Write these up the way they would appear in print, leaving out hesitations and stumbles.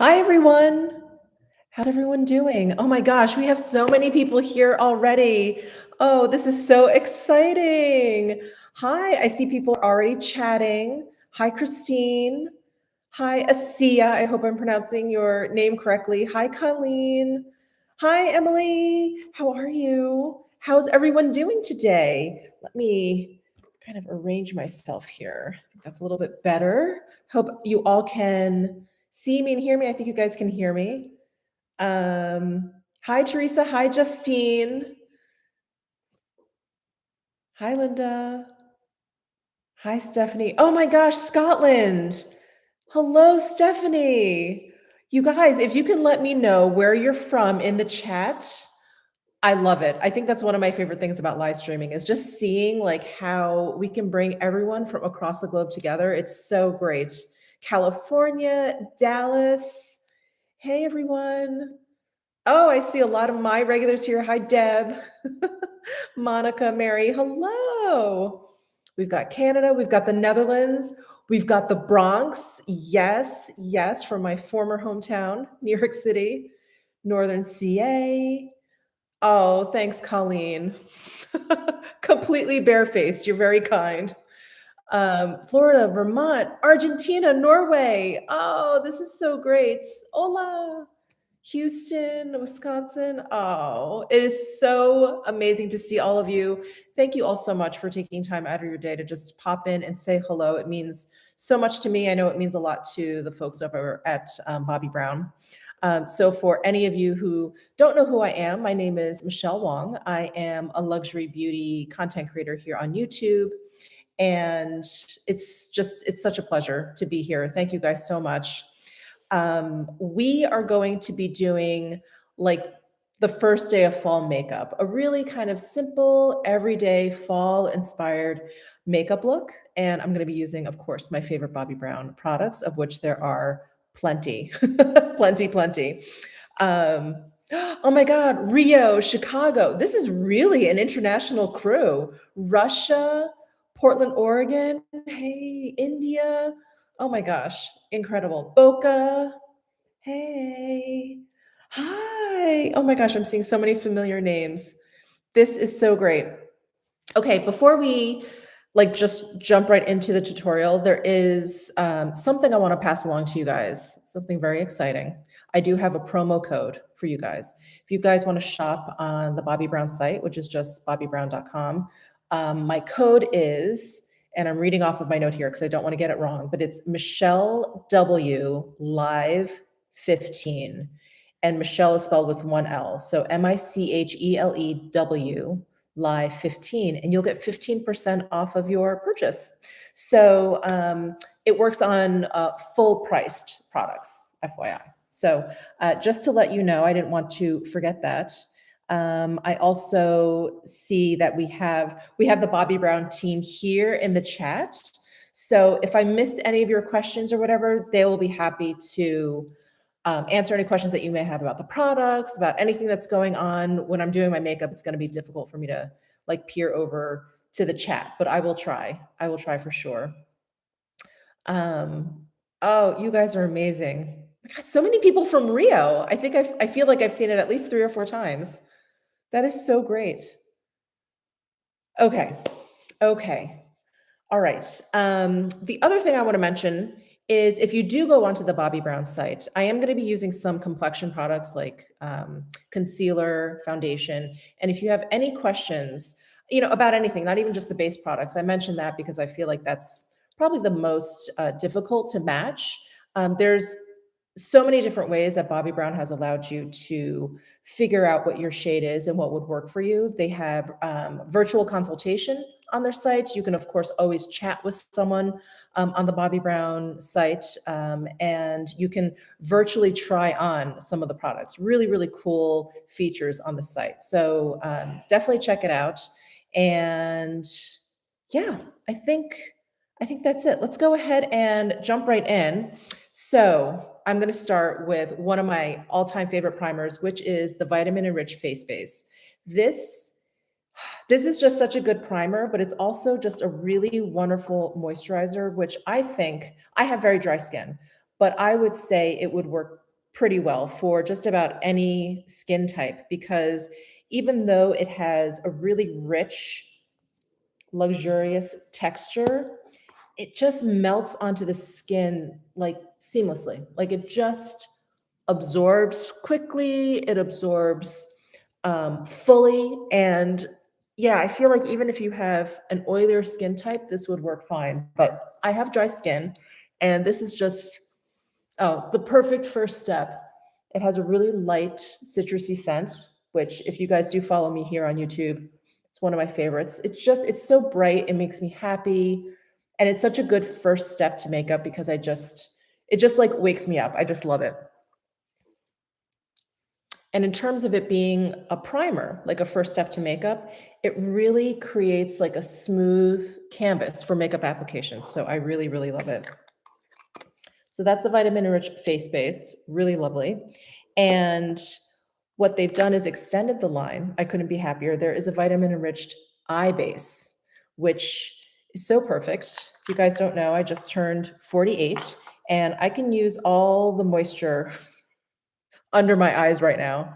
Hi, everyone. How's everyone doing? Oh my gosh, we have so many people here already. Oh, this is so exciting. Hi, I see people are already chatting. Hi, Christine. Hi, Asia. I hope I'm pronouncing your name correctly. Hi, Colleen. Hi, Emily. How are you? How's everyone doing today? Let me kind of arrange myself here. I think that's a little bit better. Hope you all can see me and hear me. I think you guys can hear me. Hi, Teresa. Hi, Justine. Hi, Linda. Hi, Stephanie. Oh my gosh, Scotland. Hello, Stephanie. You guys, if you can let me know where you're from in the chat, I love it. I think that's one of my favorite things about live streaming is just seeing like how we can bring everyone from across the globe together. It's so great. California, Dallas. Hey, everyone. Oh, I see a lot of my regulars here. Hi, Deb. Monica, Mary, hello. We've got Canada, we've got the Netherlands, we've got the Bronx. Yes, yes, from my former hometown, New York City, Northern CA. Oh, thanks, Colleen. Completely barefaced. You're very kind. Florida, Vermont, Argentina, Norway. Oh, this is so great. Hola. Houston, Wisconsin. Oh, it is so amazing to see all of you. Thank you all so much for taking time out of your day to just pop in and say hello. It means so much to me. I know it means a lot to the folks over at Bobbi Brown. So for any of you who don't know who I am, my name is Michelle Wang. I am a luxury beauty content creator here on YouTube. And it's such a pleasure to be here. Thank you guys so much. We are going to be doing like the first day of fall makeup, a really kind of simple, everyday fall inspired makeup look. And I'm going to be using, of course, my favorite Bobbi Brown products, of which there are plenty, plenty. Um, oh my God, Rio, Chicago. This is really an international crew. Russia, Portland, Oregon. Hey, India. Oh my gosh, incredible. Boca. Hey. Hi. Oh my gosh, I'm seeing so many familiar names. This is so great. Okay, before we like just jump right into the tutorial, there is something I want to pass along to you guys, something very exciting. I do have a promo code for you guys. If you guys want to shop on the Bobbi Brown site, which is just bobbibrown.com, my code is, and I'm reading off of my note here because I don't want to get it wrong, but it's Michelle W Live 15. And Michelle is spelled with one L. So MICHELEW Live 15, and you'll get 15% off of your purchase. So it works on full priced products, FYI. So just to let you know, I didn't want to forget that. I also see that we have the Bobbi Brown team here in the chat. So if I miss any of your questions or whatever, they will be happy to answer any questions that you may have about the products, about anything that's going on. When I'm doing my makeup, it's going to be difficult for me to like peer over to the chat, but I will try. I will try for sure. Oh, you guys are amazing. I got so many people from Rio. I think I feel like I've seen it at least 3 or 4 times. That is so great. Okay. Okay. All right. The other thing I want to mention is if you do go onto the Bobbi Brown site, I am going to be using some complexion products like concealer, foundation. And if you have any questions, about anything, not even just the base products, I mentioned that because I feel like that's probably the most difficult to match. There's so many different ways that Bobbi Brown has allowed you to figure out what your shade is and what would work for you. They have virtual consultation on their site. You can, of course, always chat with someone on the Bobbi Brown site, and you can virtually try on some of the products. Really, really cool features on the site. So definitely check it out. And yeah, I think that's it. Let's go ahead and jump right in. So I'm going to start with one of my all-time favorite primers, which is the Vitamin Enriched Face Base. This is just such a good primer, but it's also just a really wonderful moisturizer, which I think, I have very dry skin, but I would say it would work pretty well for just about any skin type, because even though it has a really rich, luxurious texture, it just melts onto the skin like seamlessly. Like it just absorbs quickly, it absorbs fully. And yeah, I feel like even if you have an oilier skin type, this would work fine. But I have dry skin, and this is just, oh, the perfect first step. It has a really light citrusy scent, which if you guys do follow me here on YouTube, it's one of my favorites. It's so bright, it makes me happy. And it's such a good first step to makeup because it just like wakes me up. I just love it. And in terms of it being a primer, like a first step to makeup, it really creates like a smooth canvas for makeup applications. So I really, really love it. So that's the Vitamin Enriched Face Base, really lovely. And what they've done is extended the line. I couldn't be happier. There is a Vitamin Enriched Eye Base, which is so perfect. If you guys don't know, I just turned 48, and I can use all the moisture under my eyes right now.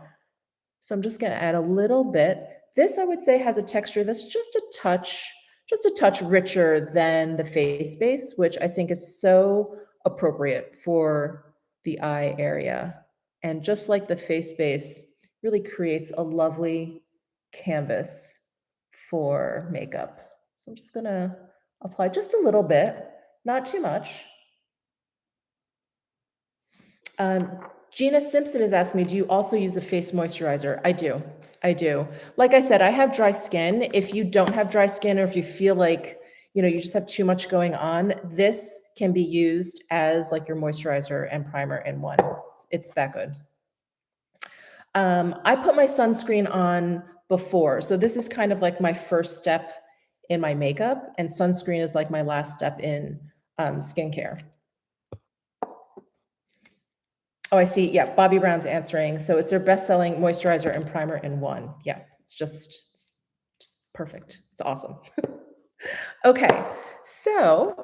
So I'm just gonna add a little bit. This, I would say, has a texture that's just a touch richer than the face base, which I think is so appropriate for the eye area. And just like the face base, really creates a lovely canvas for makeup. So I'm just gonna apply just a little bit, not too much. Um, Gina Simpson is asking me, do you also use a face moisturizer? I do. I do. Like I said, I have dry skin. If you don't have dry skin, or if you feel like, you just have too much going on, this can be used as like your moisturizer and primer in one. It's that good. I put my sunscreen on before. So this is kind of like my first step in my makeup, and sunscreen is like my last step in skincare. Oh, I see. Yeah, Bobbi Brown's answering. So it's their best-selling moisturizer and primer in one. Yeah, it's just perfect. It's awesome. Okay, so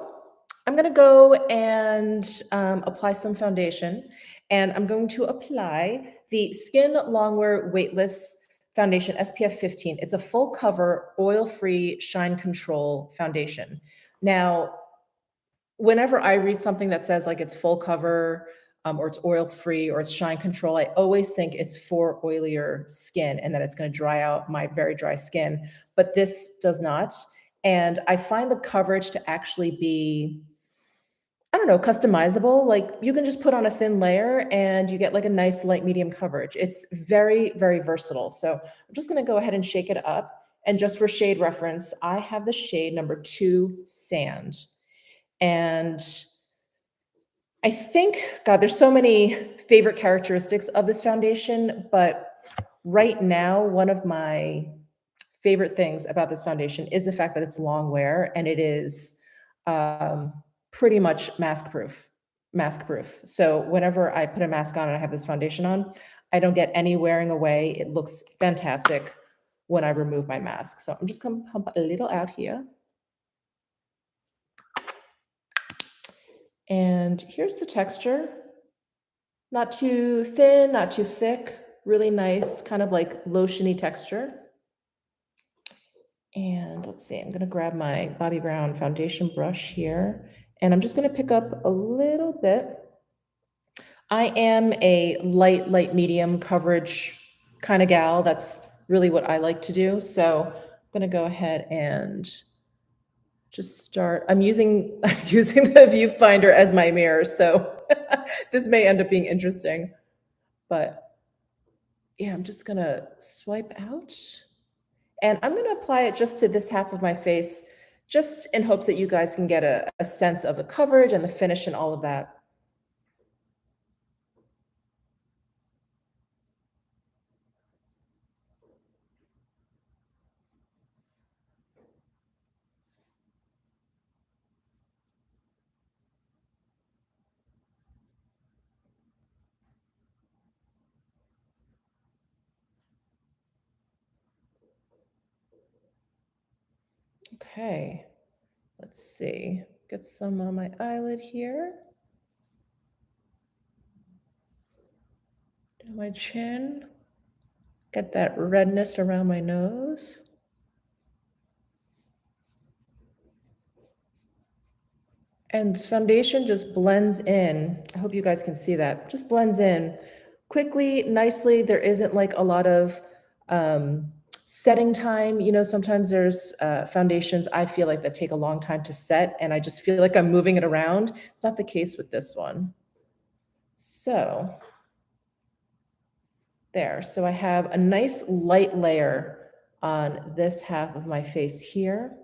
I'm gonna go and apply some foundation, and I'm going to apply the Skin Longwear Weightless Foundation SPF 15. It's a full cover, oil-free shine control foundation. Now, whenever I read something that says like it's full cover, or it's oil free, or it's shine control, I always think it's for oilier skin and that it's going to dry out my very dry skin. But this does not. And I find the coverage to actually be, I don't know, customizable. Like you can just put on a thin layer and you get like a nice light medium coverage. It's very, very versatile. So I'm just going to go ahead and shake it up. And just for shade reference, I have the shade number 2 Sand. And I think, God, there's so many favorite characteristics of this foundation, but right now, one of my favorite things about this foundation is the fact that it's long wear, and it is pretty much mask proof. Mask proof. So whenever I put a mask on and I have this foundation on, I don't get any wearing away. It looks fantastic when I remove my mask. So I'm just gonna pump a little out here. And here's the texture. Not too thin, not too thick, really nice, kind of like lotiony texture. And let's see, I'm gonna grab my Bobbi Brown foundation brush here, and I'm just gonna pick up a little bit. I am a light medium coverage kind of gal. That's really what I like to do. So I'm gonna go ahead and just start. I'm using the viewfinder as my mirror, so this may end up being interesting, but yeah, I'm just gonna swipe out, and I'm gonna apply it just to this half of my face, just in hopes that you guys can get a sense of the coverage and the finish and all of that. Okay, let's see. Get some on my eyelid here. My chin. Get that redness around my nose. And this foundation just blends in. I hope you guys can see that. Just blends in quickly, nicely. There isn't like a lot of setting time. You know, sometimes there's foundations I feel like that take a long time to set, and I just feel like I'm moving it around. It's not the case with this one. So there. So I have a nice light layer on this half of my face here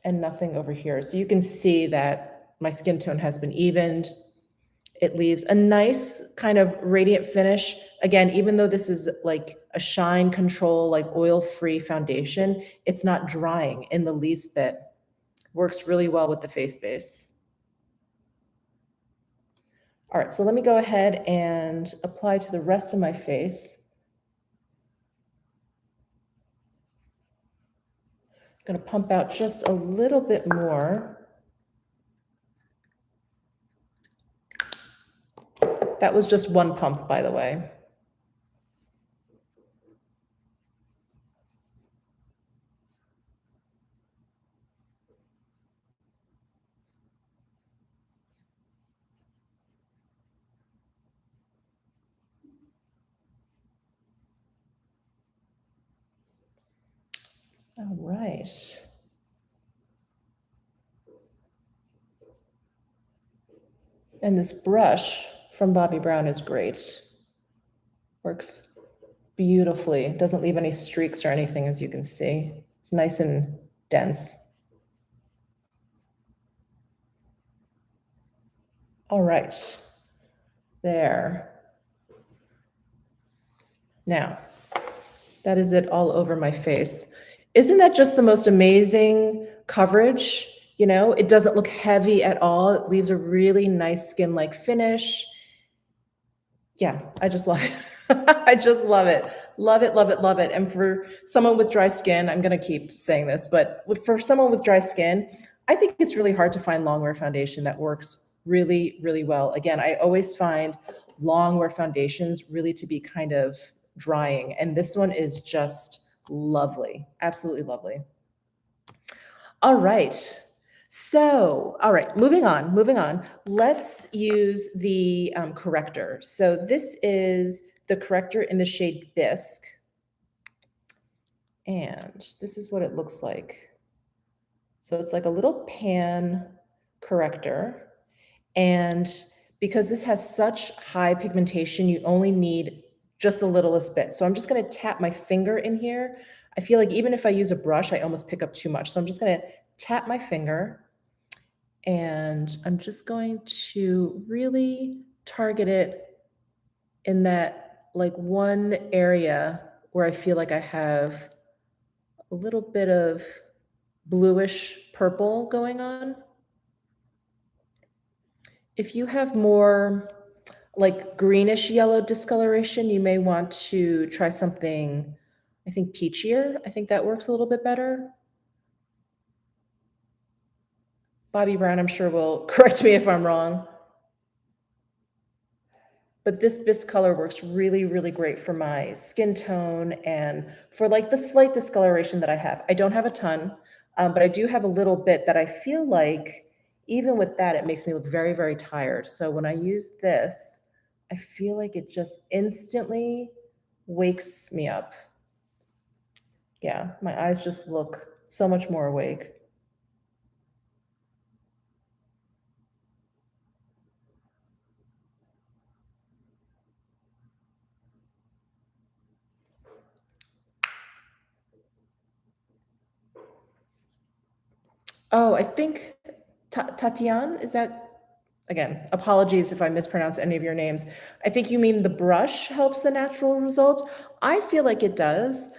and nothing over here. So you can see that my skin tone has been evened. It leaves a nice kind of radiant finish. Again, even though this is like a shine control, like oil-free foundation, it's not drying in the least bit. Works really well with the face base. All right, so let me go ahead and apply to the rest of my face. I'm going to pump out just a little bit more. That was just one pump, by the way. All right. And this brush from Bobbi Brown is great. Works beautifully. It doesn't leave any streaks or anything, as you can see. It's nice and dense. All right. There. Now, that is it all over my face. Isn't that just the most amazing coverage? You know, it doesn't look heavy at all. It leaves a really nice skin-like finish. Yeah, I just love it. I just love it. Love it, love it, love it. And for someone with dry skin, I'm going to keep saying this, but for someone with dry skin, I think it's really hard to find longwear foundation that works really, really well. Again, I always find longwear foundations really to be kind of drying, and this one is just lovely. Absolutely lovely. All right. So, all right, moving on. Let's use the corrector. So this is the corrector in the shade Bisque. And this is what it looks like. So it's like a little pan corrector. And because this has such high pigmentation, you only need just the littlest bit. So I'm just going to tap my finger in here. I feel like even if I use a brush, I almost pick up too much. So I'm just going to tap my finger. And I'm just going to really target it in that like one area where I feel like I have a little bit of bluish purple going on. If you have more like greenish yellow discoloration, you may want to try something, I think peachier. I think that works a little bit better. Bobbi Brown, I'm sure, will correct me if I'm wrong. But this Bisque color works really, really great for my skin tone and for like the slight discoloration that I have. I don't have a ton, but I do have a little bit that I feel like even with that, it makes me look very, very tired. So when I use this, I feel like it just instantly wakes me up. Yeah, my eyes just look so much more awake. Oh, I think Tatiana, is that, again, apologies if I mispronounce any of your names. I think you mean the brush helps the natural results. I feel like it does.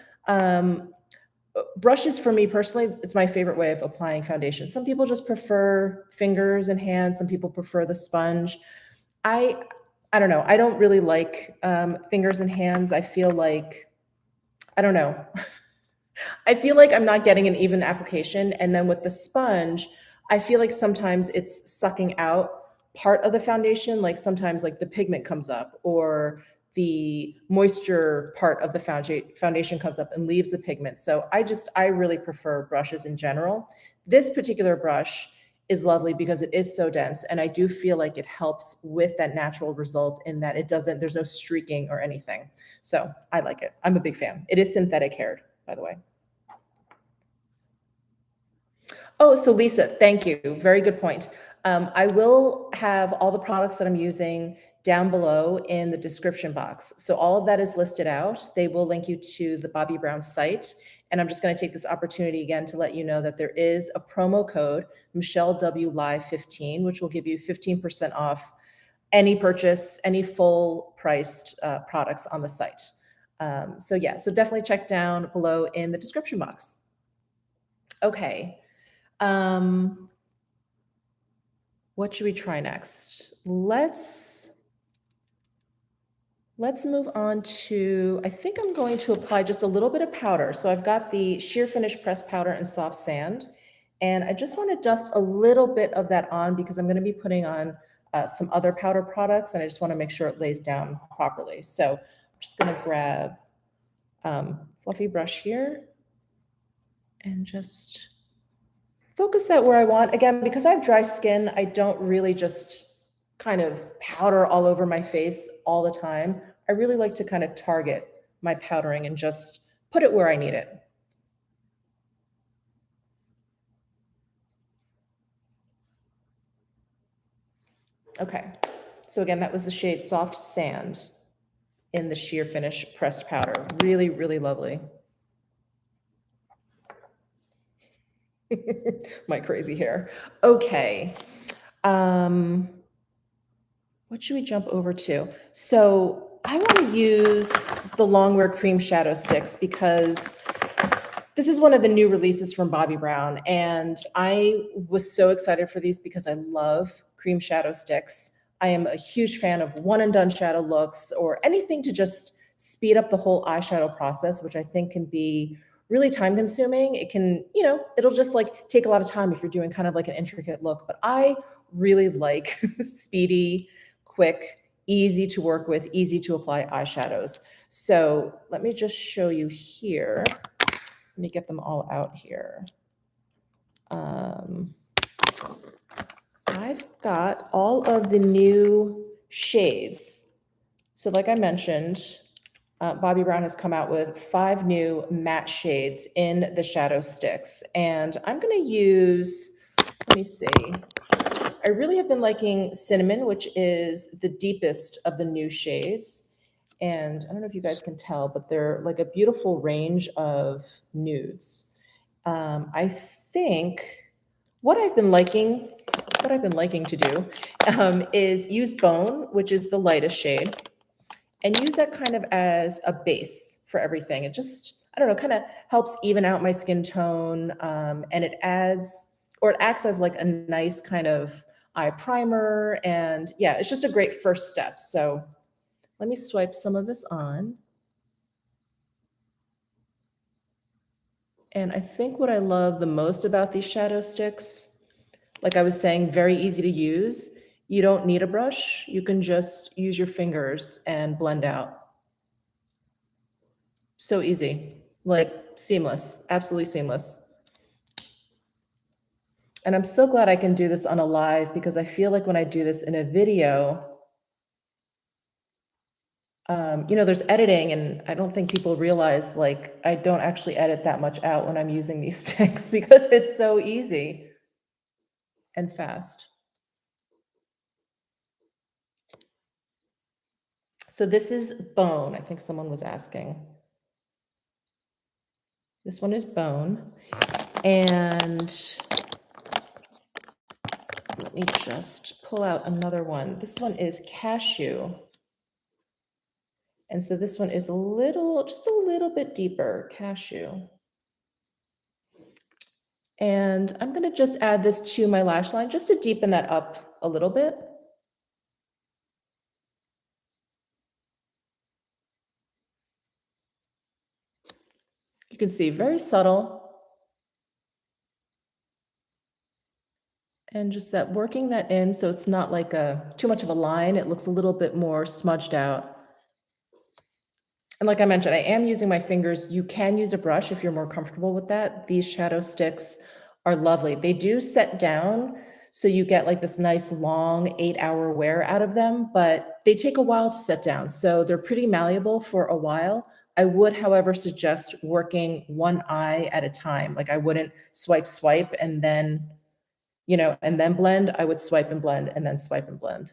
Brushes for me personally, it's my favorite way of applying foundation. Some people just prefer fingers and hands. Some people prefer the sponge. I I don't know. I don't really like fingers and hands. I feel like, I don't know. I feel like I'm not getting an even application. And then with the sponge, I feel like sometimes it's sucking out part of the foundation, like sometimes like the pigment comes up or the moisture part of the foundation comes up and leaves the pigment. So I really prefer brushes in general. This particular brush is lovely because it is so dense, and I do feel like it helps with that natural result in that there's no streaking or anything. So I like it. I'm a big fan. It is synthetic haired, by the way. Oh, so Lisa, thank you. Very good point. I will have all the products that I'm using down below in the description box. So all of that is listed out. They will link you to the Bobbi Brown site. And I'm just going to take this opportunity again to let you know that there is a promo code, Michelle W Live 15, which will give you 15% off any purchase, any full priced products on the site. So yeah, so definitely check down below in the description box. Okay. What should we try next? Let's move on to, I think I'm going to apply just a little bit of powder. So I've got the Sheer Finish Pressed Powder and Soft Sand, and I just want to dust a little bit of that on because I'm going to be putting on some other powder products, and I just want to make sure it lays down properly. So I'm just going to grab fluffy brush here and just focus that where I want. Again, because I have dry skin, I don't really just kind of powder all over my face all the time. I really like to kind of target my powdering and just put it where I need it. Okay, so again, that was the shade Soft Sand in the Sheer Finish Pressed Powder. Really, really lovely. My crazy hair. Okay. What should we jump over to? So I want to use the Longwear Cream Shadow Sticks because this is one of the new releases from Bobbi Brown, and I was so excited for these because I love cream shadow sticks. I am a huge fan of one and done shadow looks or anything to just speed up the whole eyeshadow process, which I think can be really time consuming. It can, it'll just like take a lot of time if you're doing kind of like an intricate look, but I really like speedy, quick, easy to work with, easy to apply eyeshadows. So let me just show you here. Let me get them all out here. I've got all of the new shades. So like I mentioned, Bobbi Brown has come out with 5 new matte shades in the shadow sticks. And I'm going to use, let me see. I really have been liking Cinnamon, which is the deepest of the new shades. And I don't know if you guys can tell, but they're like a beautiful range of nudes. I think what I've been liking to do is use Bone, which is the lightest shade, and use that kind of as a base for everything. It just, I don't know, kind of helps even out my skin tone, and it acts as like a nice kind of eye primer. And yeah, it's just a great first step. So let me swipe some of this on. And I think what I love the most about these shadow sticks, like I was saying, very easy to use. You don't need a brush. You can just use your fingers and blend out. So easy, like seamless, absolutely seamless. And I'm so glad I can do this on a live because I feel like when I do this in a video, there's editing, and I don't think people realize, like, I don't actually edit that much out when I'm using these sticks because it's so easy and fast. So this is Bone. I think someone was asking. This one is Bone. And let me just pull out another one. This one is Cashew. And so this one is just a little bit deeper, Cashew. And I'm going to just add this to my lash line just to deepen that up a little bit. You can see very subtle. And just that working that in so it's not like too much of a line. It looks a little bit more smudged out. And like I mentioned, I am using my fingers. You can use a brush if you're more comfortable with that. These shadow sticks are lovely. They do set down, so you get like this nice long 8-hour wear out of them, but they take a while to set down. So they're pretty malleable for a while. I would, however, suggest working one eye at a time. Like I wouldn't swipe, and then, and then blend. I would swipe and blend and then swipe and blend.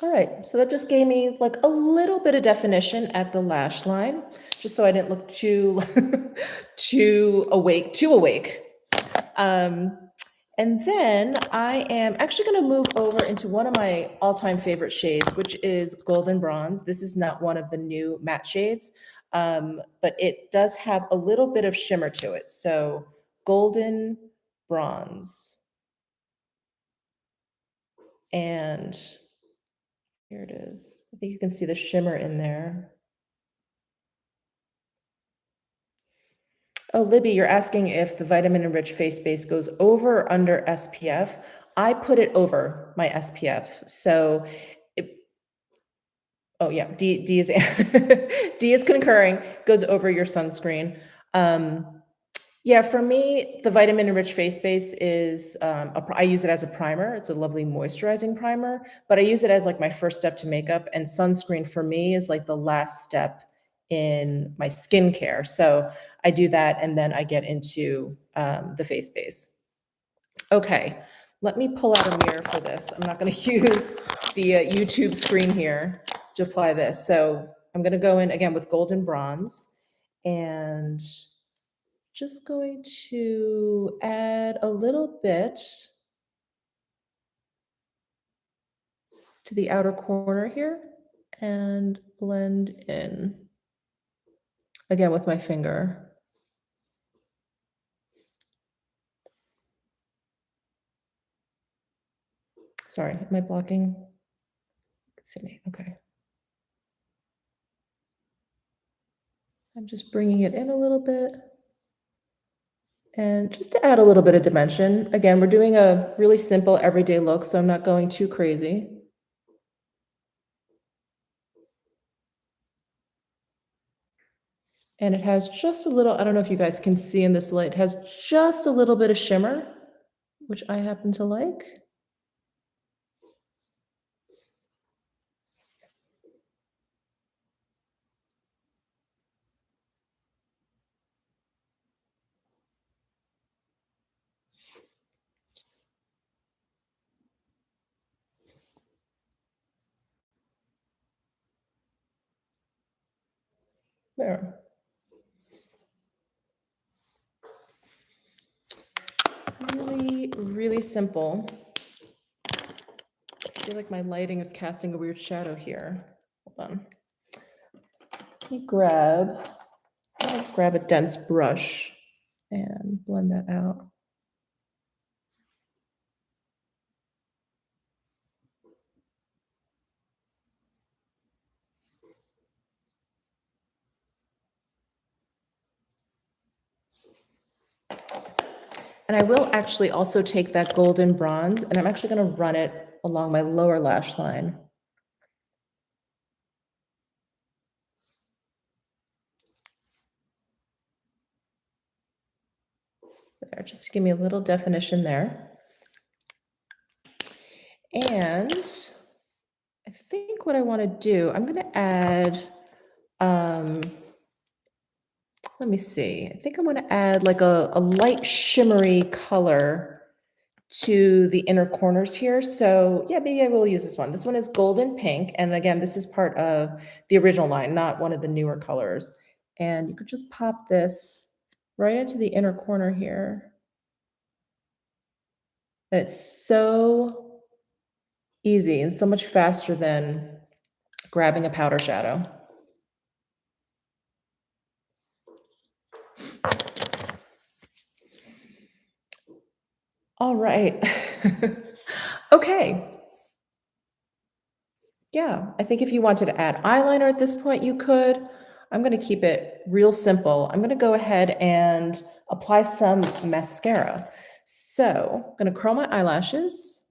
All right, so that just gave me like a little bit of definition at the lash line, just so I didn't look too too awake. Um, and then I am actually going to move over into one of my all-time favorite shades, which is Golden Bronze. This is not one of the new matte shades, but it does have a little bit of shimmer to it. So Golden Bronze. And here it is. I think you can see the shimmer in there. Oh, Libby, you're asking if the Vitamin Enriched Face Base goes over or under SPF. I put it over my SPF. So, oh yeah, D is D is concurring. Goes over your sunscreen. Yeah, for me, the Vitamin Enriched Face Base is, I use it as a primer. It's a lovely moisturizing primer, but I use it as like my first step to makeup, and sunscreen for me is like the last step in my skincare. So I do that, and then I get into the face base. Okay, let me pull out a mirror for this. I'm not going to use the YouTube screen here to apply this. So I'm going to go in again with Golden Bronze, and just going to add a little bit to the outer corner here and blend in again with my finger. Sorry, am I blocking? See me, okay. I'm just bringing it in a little bit. And just to add a little bit of dimension, again, we're doing a really simple everyday look, so I'm not going too crazy. And it has just a little, I don't know if you guys can see in this light, it has just a little bit of shimmer, which I happen to like. There. Really, really simple. I feel like my lighting is casting a weird shadow here. Hold on. Let me grab a dense brush and blend that out. And I will actually also take that Golden Bronze, and I'm actually going to run it along my lower lash line. There, just to give me a little definition there. And I think what I want to do, I'm going to add, let me see. I think I'm going to add like a light shimmery color to the inner corners here. So yeah, maybe I will use this one. This one is golden pink. And again, this is part of the original line, not one of the newer colors. And you could just pop this right into the inner corner here. And it's so Easy and so much faster than grabbing a powder shadow. All right. Okay. Yeah, I think if you wanted to add eyeliner at this point, you could. I'm going to keep it real simple. I'm going to go ahead and apply some mascara. So I'm going to curl my eyelashes.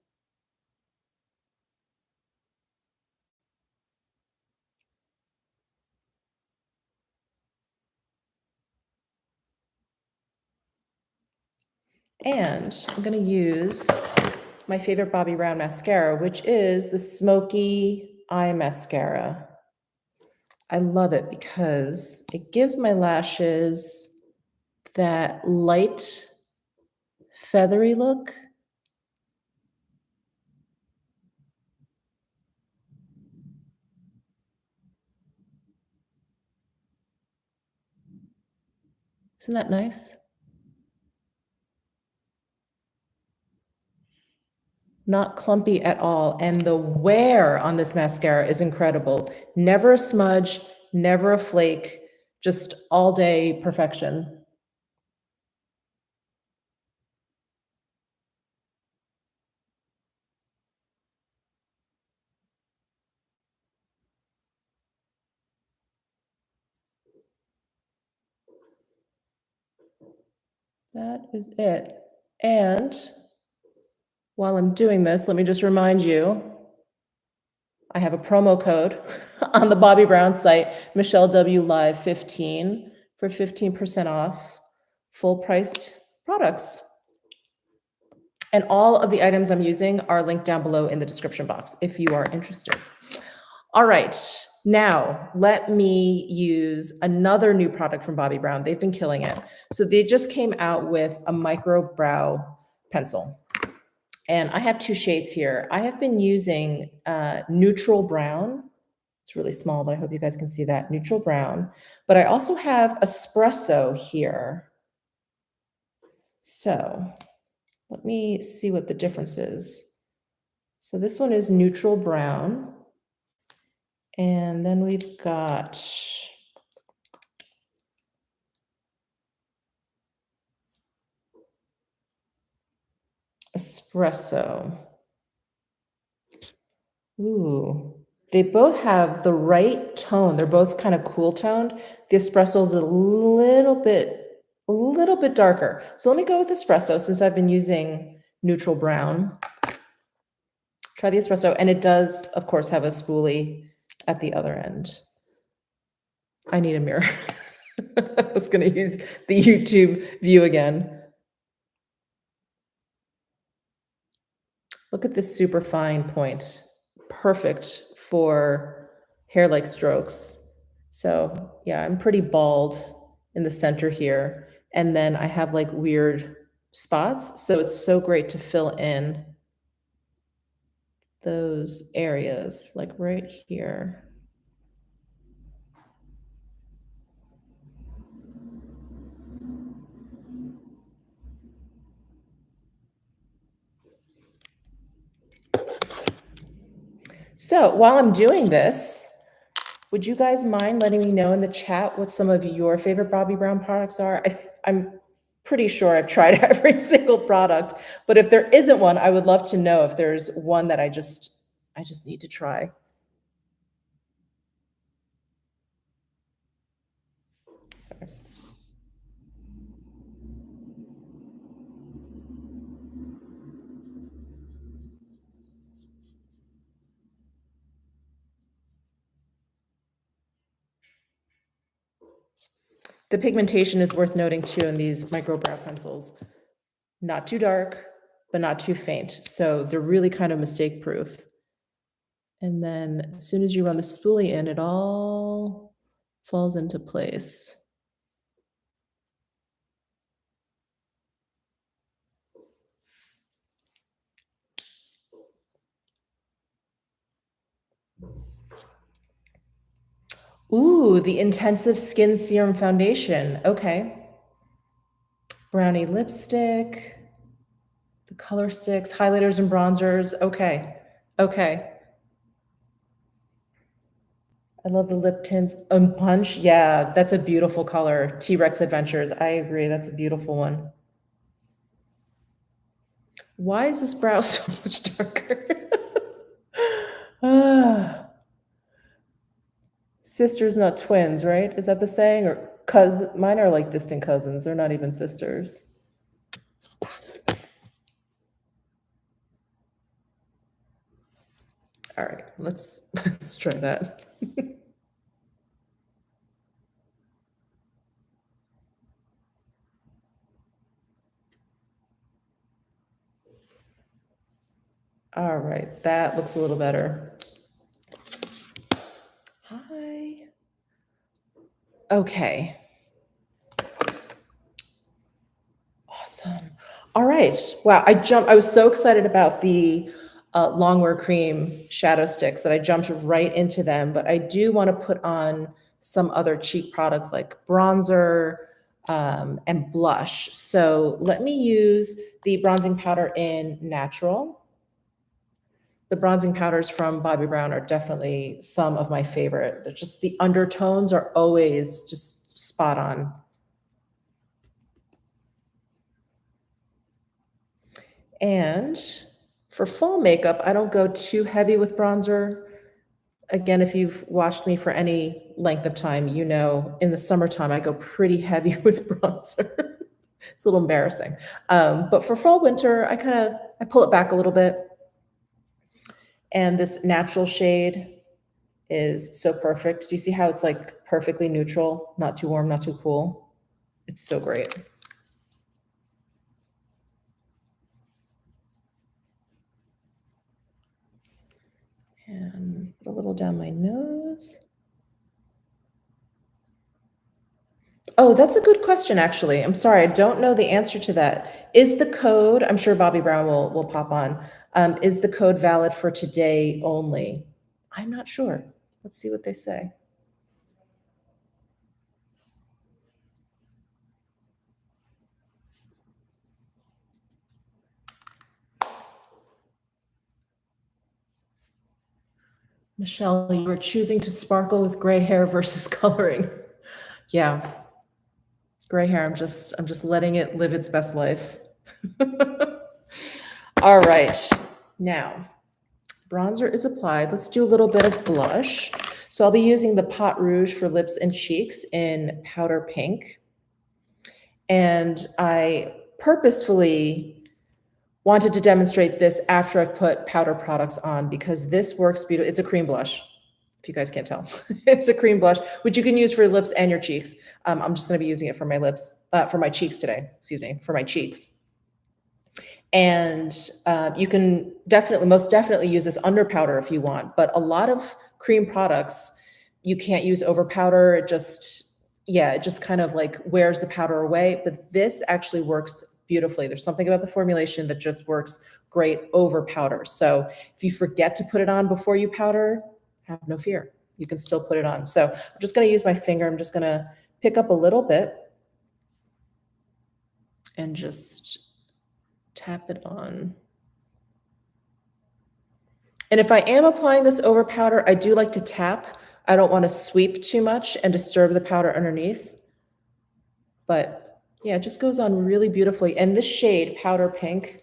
And I'm going to use my favorite Bobbi Brown mascara, which is the Smoky Eye Mascara. I love it because it gives my lashes that light, feathery look. Isn't that nice? Not clumpy at all. And the wear on this mascara is incredible. Never a smudge, never a flake, just all day perfection. That is it. And while I'm doing this, let me just remind you, I have a promo code on the Bobbi Brown site, Michelle W Live 15 for 15% off full priced products. And all of the items I'm using are linked down below in the description box if you are interested. All right, now let me use another new product from Bobbi Brown. They've been killing it. So they just came out with a micro brow pencil. And I have two shades here. I have been using neutral brown. It's really small, but I hope you guys can see that, neutral brown. But I also have espresso here. So let me see what the difference is. So this one is neutral brown. And then we've got espresso. Ooh, they both have the right tone. They're both kind of cool toned. The espresso is a little bit darker. So let me go with espresso since I've been using neutral brown. Try the espresso, and it does, of course, have a spoolie at the other end. I need a mirror. I was going to use the YouTube view again. Look at this super fine point. Perfect for hair-like strokes. So yeah, I'm pretty bald in the center here. And then I have like weird spots. So it's so great to fill in those areas, like right here. So while I'm doing this, would you guys mind letting me know in the chat what some of your favorite Bobbi Brown products are? I'm pretty sure I've tried every single product, but if there isn't one, I would love to know if there's one that I just need to try. The pigmentation is worth noting too in these micro brow pencils. Not too dark, but not too faint. So they're really kind of mistake proof. And then as soon as you run the spoolie in, it all falls into place. Ooh, the Intensive Skin Serum Foundation. Okay. Brownie lipstick, the color sticks, highlighters and bronzers. Okay. Okay. I love the lip tints. Punch, yeah, that's a beautiful color. T-Rex Adventures. I agree. That's a beautiful one. Why is this brow so much darker? Ah, sisters, not twins, right? Is that the saying? Or mine are like distant cousins. They're not even sisters. All right, let's try that. All right, that looks a little better. Hi. Okay. Awesome. All right. Wow. I was so excited about the Longwear Cream shadow sticks that I jumped right into them, but I do want to put on some other cheek products like bronzer and blush. So let me use the bronzing powder in Natural. The bronzing powders from Bobbi Brown are definitely some of my favorite. They're just the undertones are always just spot on. And for fall makeup, I don't go too heavy with bronzer. Again, if you've watched me for any length of time, you know in the summertime I go pretty heavy with bronzer. It's a little embarrassing. But for fall, winter, I pull it back a little bit. And this natural shade is so perfect. Do you see how it's like perfectly neutral, not too warm, not too cool? It's so great. And put a little down my nose. Oh, that's a good question, actually. I'm sorry, I don't know the answer to that. Is the code, I'm sure Bobbi Brown will pop on. Is the code valid for today only? I'm not sure. Let's see what they say. Michelle, you are choosing to sparkle with gray hair versus coloring. Yeah, gray hair, I'm just letting it live its best life. All right, now bronzer is applied. Let's do a little bit of blush. So I'll be using the Pot Rouge for lips and cheeks in powder pink. And I purposefully wanted to demonstrate this after I've put powder products on because this works beautifully. It's a cream blush, if you guys can't tell. It's a cream blush, which you can use for your lips and your cheeks. I'm just going to be using it for my lips, for my cheeks today, excuse me, for my cheeks. And you can most definitely use this under powder if you want, but a lot of cream products, you can't use over powder. It just kind of like wears the powder away, but this actually works beautifully. There's something about the formulation that just works great over powder. So if you forget to put it on before you powder, have no fear. You can still put it on. So I'm just going to use my finger. I'm just going to pick up a little bit and just tap it on. And if I am applying this over powder, I do like to tap. I don't want to sweep too much and disturb the powder underneath. But yeah, it just goes on really beautifully. And this shade, Powder Pink,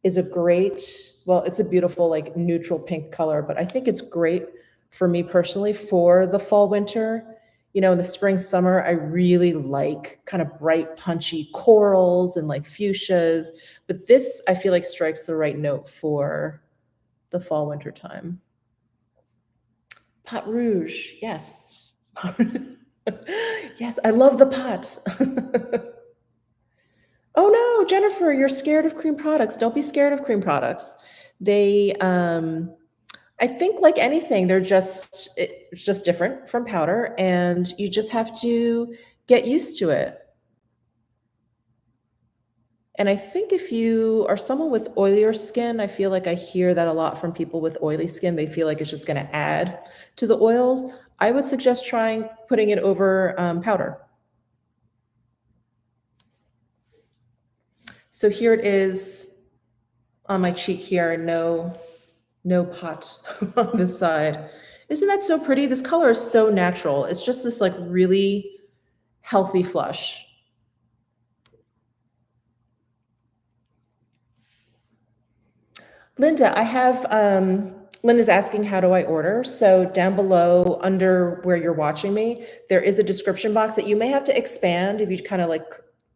is a great, well, it's a beautiful like neutral pink color, but I think it's great for me personally for the fall, winter. You know, in the spring, summer, I really like kind of bright, punchy corals and like fuchsias. But this, I feel like, strikes the right note for the fall, winter time. Pot Rouge, yes. Yes, I love the pot. Oh no, Jennifer, you're scared of cream products. Don't be scared of cream products. They, I think like anything, it's just different from powder and you just have to get used to it. And I think if you are someone with oilier skin, I feel like I hear that a lot from people with oily skin. They feel like it's just going to add to the oils. I would suggest trying putting it over powder. So here it is on my cheek here. No, No pot on this side. Isn't that so pretty? This color is so natural. It's just this like really healthy flush. Linda, I have, Linda's asking, how do I order? So down below, under where you're watching me, there is a description box that you may have to expand if you kind of like,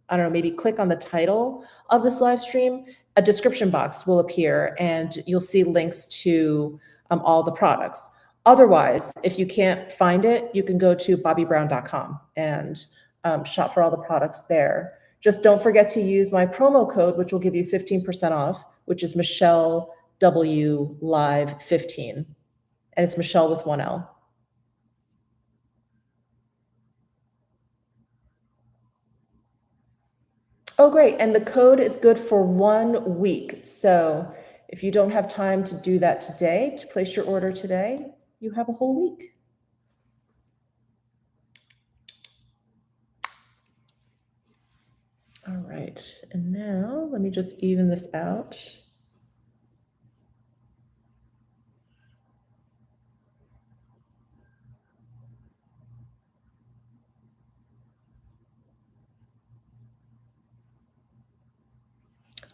I don't know, maybe click on the title of this live stream. A description box will appear and you'll see links to all the products. Otherwise, if you can't find it, you can go to bobbybrown.com and shop for all the products there. Just don't forget to use my promo code, which will give you 15% off, which is Michelle W Live 15. And it's Michelle with one L. Oh, great. And the code is good for 1 week. So if you don't have time to do that today, to place your order today, you have a whole week. All right. And now let me just even this out.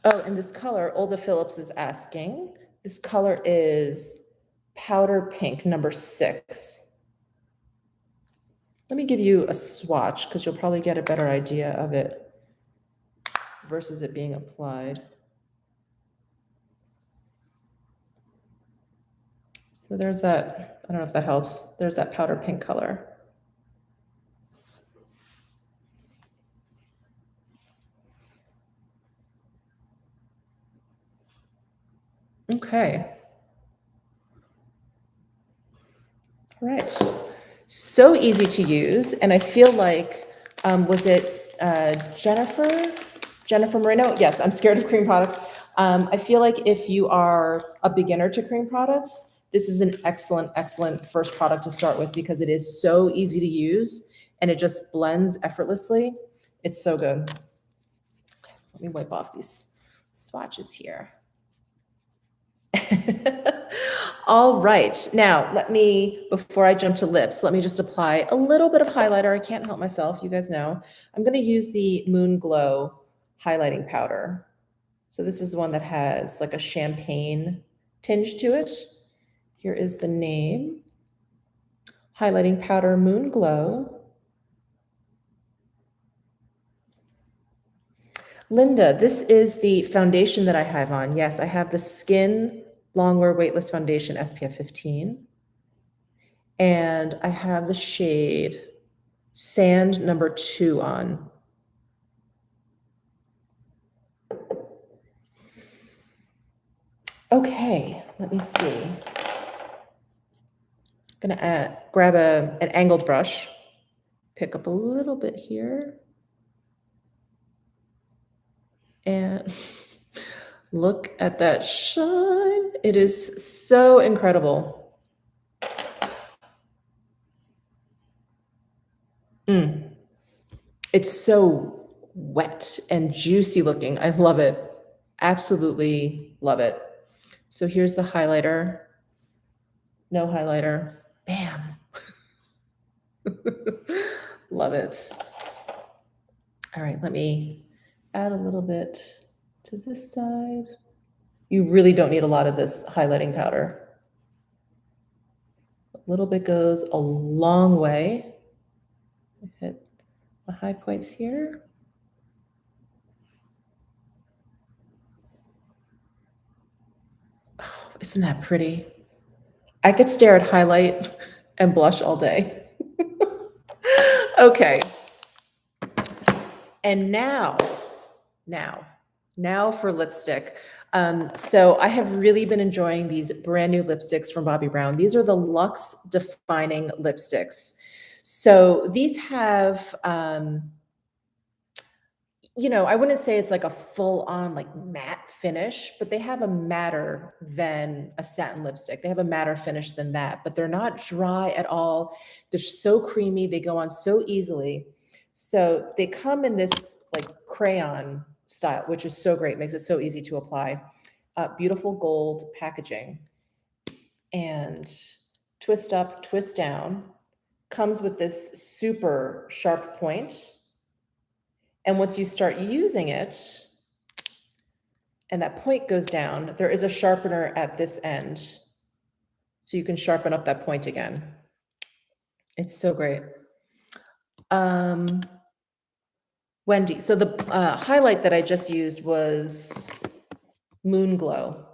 Oh, and this color, Olda Phillips is asking, this color is powder pink, number 6. Let me give you a swatch because you'll probably get a better idea of it versus it being applied. So there's that, I don't know if that helps. There's that powder pink color. Okay. All right. So easy to use. And I feel like, was it Jennifer Moreno? Yes, I'm scared of cream products. I feel like if you are a beginner to cream products, this is an excellent, excellent first product to start with because it is so easy to use and it just blends effortlessly. It's so good. Okay, let me wipe off these swatches here. All right. Now, before I jump to lips, let me just apply a little bit of highlighter. I can't help myself. You guys know. I'm going to use the Moon Glow highlighting powder. So this is one that has like a champagne tinge to it. Here is the name. Highlighting powder Moon Glow. Linda, this is the foundation that I have on. Yes, I have the Skin Longwear Weightless Foundation SPF 15. And I have the shade Sand number 2 on. Okay, let me see. I'm gonna grab an angled brush, pick up a little bit here. And look at that shine. It is so incredible. It's so wet and juicy looking. I love it. Absolutely love it. So here's the highlighter. No highlighter. Bam. Love it. All right, let me add a little bit to this side. You really don't need a lot of this highlighting powder. A little bit goes a long way. Hit the high points here. Oh, isn't that pretty? I could stare at highlight and blush all day. Okay. And now for lipstick. So I have really been enjoying these brand new lipsticks from Bobbi Brown. These are the Luxe Defining lipsticks. So these have, you know, I wouldn't say it's like a full on like matte finish, but they have a matter than a satin lipstick. They have a matter finish than that, but they're not dry at all. They're so creamy. They go on so easily. So they come in this like crayon style, which is so great. Makes it so easy to apply. Beautiful gold packaging. and twist up, twist down. Comes with this super sharp point. And once you start using it, and that point goes down, there is a sharpener at this end. So you can sharpen up that point again. It's so great. Wendy, so the highlight that I just used was Moon Glow.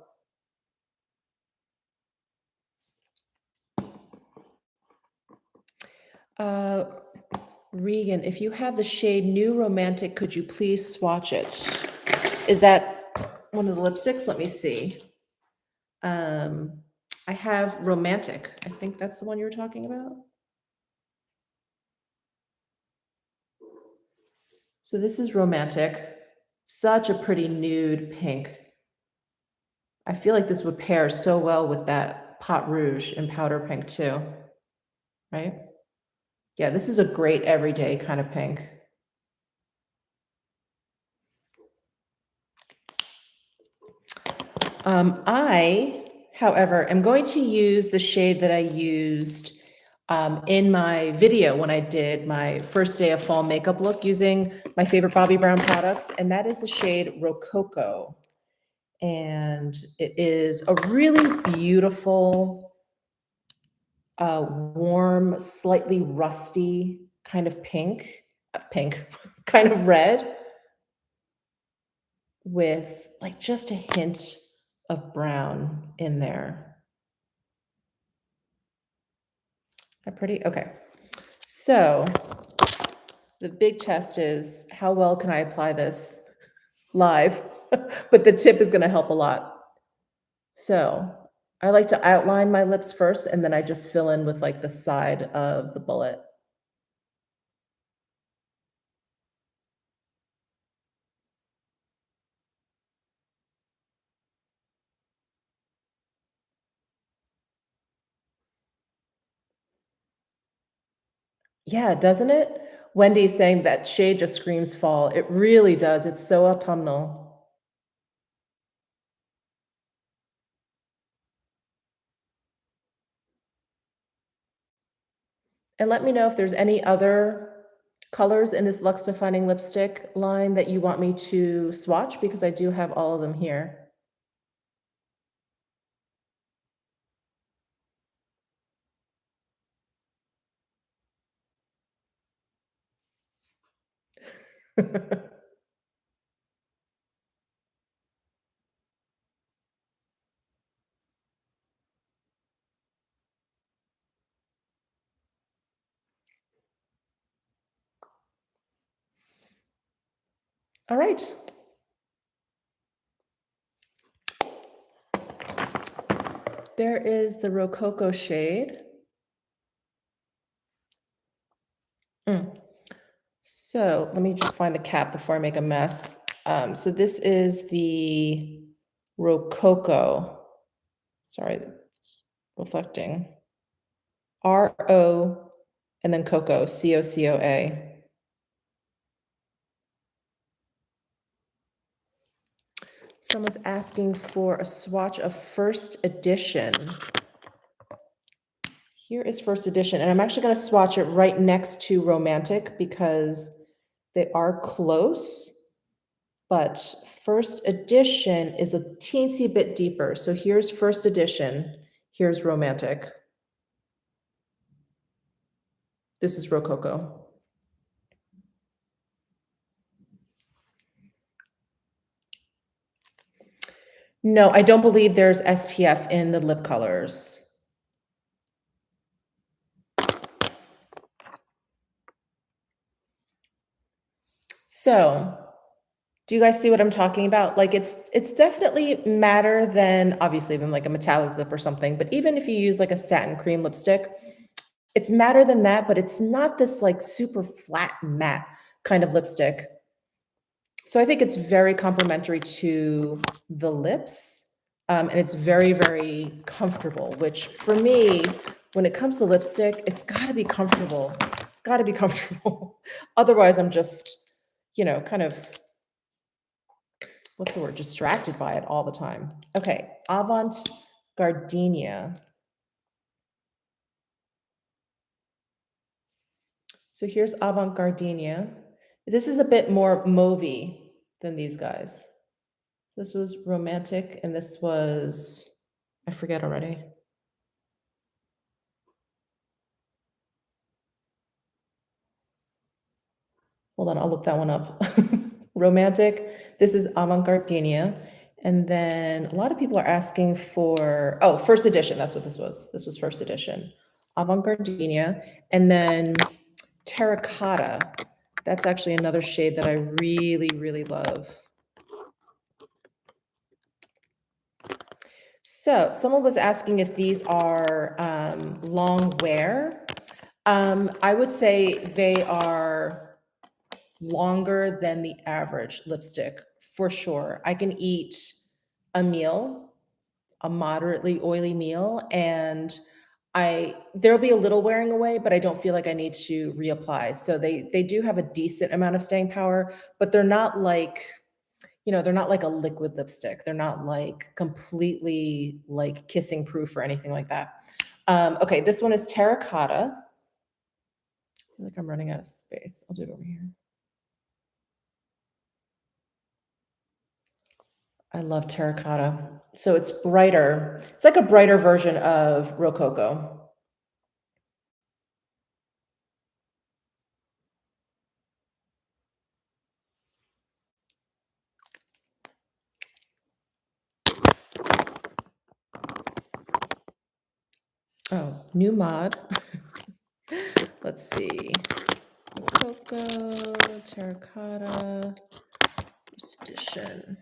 Regan, if you have the shade New Romantic, could you please swatch it? Is that one of the lipsticks? Let me see. I have Romantic. I think that's the one you were talking about. So this is Romantic. Such a pretty nude pink. I feel like this would pair so well with that Pot Rouge in powder pink too, right? Yeah, this is a great everyday kind of pink. I, however, am going to use the shade that I used in my video when I did my first day of fall makeup look using my favorite Bobbi Brown products, and that is the shade Rococo. And it is a really beautiful, warm, slightly rusty kind of pink, kind of red with like just a hint of brown in there. Is that pretty? Okay. So the big test is how well can I apply this live? But the tip is going to help a lot. So I like to outline my lips first, and then I just fill in with like the side of the bullet. Yeah, doesn't it? Wendy's saying that shade just screams fall. It really does. It's so autumnal. And let me know if there's any other colors in this Luxe Defining Lipstick line that you want me to swatch, because I do have all of them here. All right. There is the Rococo shade. So let me just find the cap before I make a mess. So this is the Rococo. Sorry, it's reflecting. R-O and then Cocoa, C-O-C-O-A. Someone's asking for a swatch of first edition. Here is first edition, and I'm actually going to swatch it right next to Romantic because they are close, but first edition is a teensy bit deeper. So here's first edition, here's Romantic. This is Rococo. No, I don't believe there's SPF in the lip colors. So, do you guys see what I'm talking about? Like it's definitely madder than obviously than like a metallic lip or something, but even if you use like a satin cream lipstick, it's madder than that, but it's not this like super flat matte kind of lipstick. So I think it's very complimentary to the lips. And it's very, very comfortable, which for me, when it comes to lipstick, it's gotta be comfortable. It's gotta be comfortable. Otherwise, I'm just, kind of, what's the word? Distracted by it all the time. Okay, Avant Gardenia. So here's Avant Gardenia. This is a bit more mauvey than these guys. This was romantic, and this was, I forget already. Hold on, I'll look that one up. Romantic. This is Avant Gardenia. And then a lot of people are asking for, oh, first edition. That's what this was. This was first edition. Avant Gardenia. And then Terracotta. That's actually another shade that I really, really love. So someone was asking if these are Longwear. I would say they are longer than the average lipstick, for sure. I can eat a meal, a moderately oily meal, and there'll be a little wearing away, but I don't feel like I need to reapply. So they do have a decent amount of staying power, but they're not like, they're not like a liquid lipstick. They're not like completely like kissing proof or anything like that. Okay, this one is Terracotta. I feel like I'm running out of space. I'll do it over here. I love Terracotta. So it's brighter. It's like a brighter version of Rococo. Oh, new mod. Let's see. Rococo, Terracotta, first edition.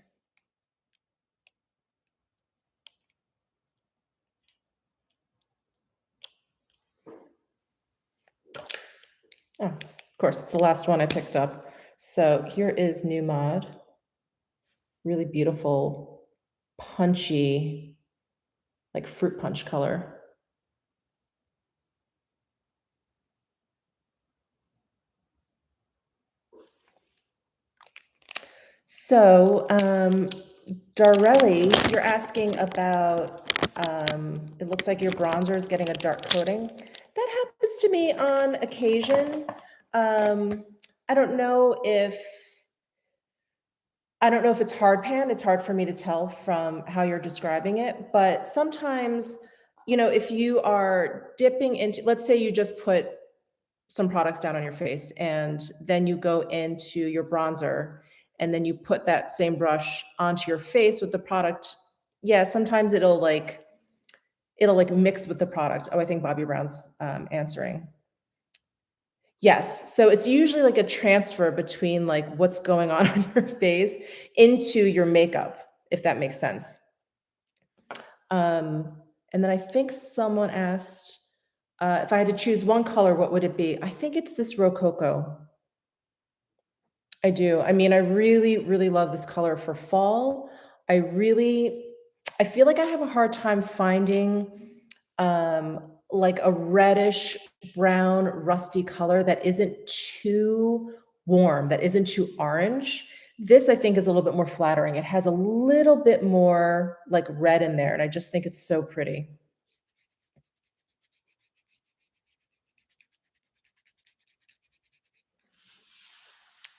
Oh, of course, it's the last one I picked up. So here is new mod. Really beautiful, punchy, like fruit punch color. So, Darrelli, you're asking about, it looks like your bronzer is getting a dark coating. That happens to me on occasion. I don't know if it's hard pan. It's hard for me to tell from how you're describing it, but sometimes, if you are dipping into, let's say you just put some products down on your face and then you go into your bronzer and then you put that same brush onto your face with the product. Yeah, sometimes it'll like mix with the product. Oh, I think Bobbi Brown's answering. Yes. So it's usually like a transfer between like what's going on your face into your makeup, if that makes sense. And then I think someone asked, if I had to choose one color, what would it be? I think it's this Rococo. I do. I mean, I really, really love this color for fall. I feel like I have a hard time finding like a reddish brown rusty color that isn't too warm, that isn't too orange. This I think is a little bit more flattering. It has a little bit more like red in there, and I just think it's so pretty.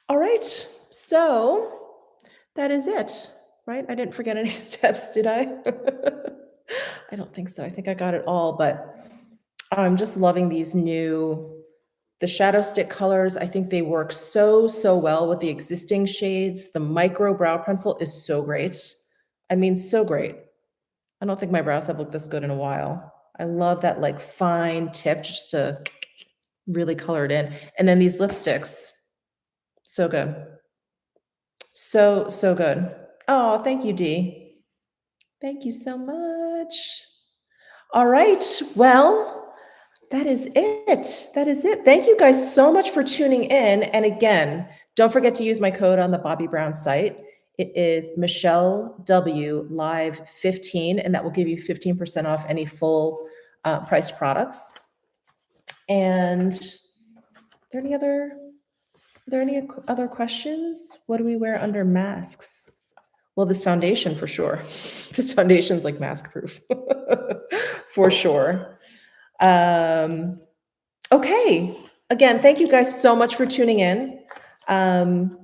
All right, so that is it, right? I didn't forget any steps, did I? I don't think so. I think I got it all, but I'm just loving the shadow stick colors. I think they work so, so well with the existing shades. The micro brow pencil is so great. I mean, so great. I don't think my brows have looked this good in a while. I love that like fine tip just to really color it in. And then these lipsticks, so good. So, so good. Oh, thank you, Dee. Thank you so much. All right. Well, that is it. That is it. Thank you guys so much for tuning in. And again, don't forget to use my code on the Bobbi Brown site. It is Michelle W Live 15, and that will give you 15% off any full price products. And are there any other questions? What do we wear under masks? Well, this foundation for sure. This foundation's like mask proof for sure. Okay. Again, thank you guys so much for tuning in. Um,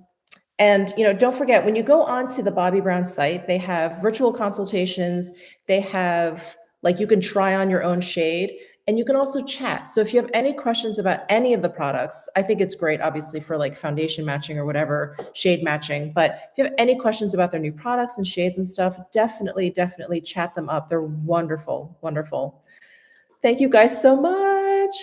And, don't forget when you go onto the Bobbi Brown site, they have virtual consultations. They have like you can try on your own shade and you can also chat. So if you have any questions about any of the products, I think it's great obviously for like foundation matching or whatever, shade matching. But if you have any questions about their new products and shades and stuff, definitely chat them up. They're wonderful, wonderful. Thank you guys so much.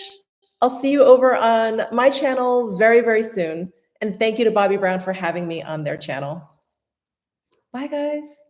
I'll see you over on my channel very, very soon. And thank you to Bobbi Brown for having me on their channel. Bye, guys.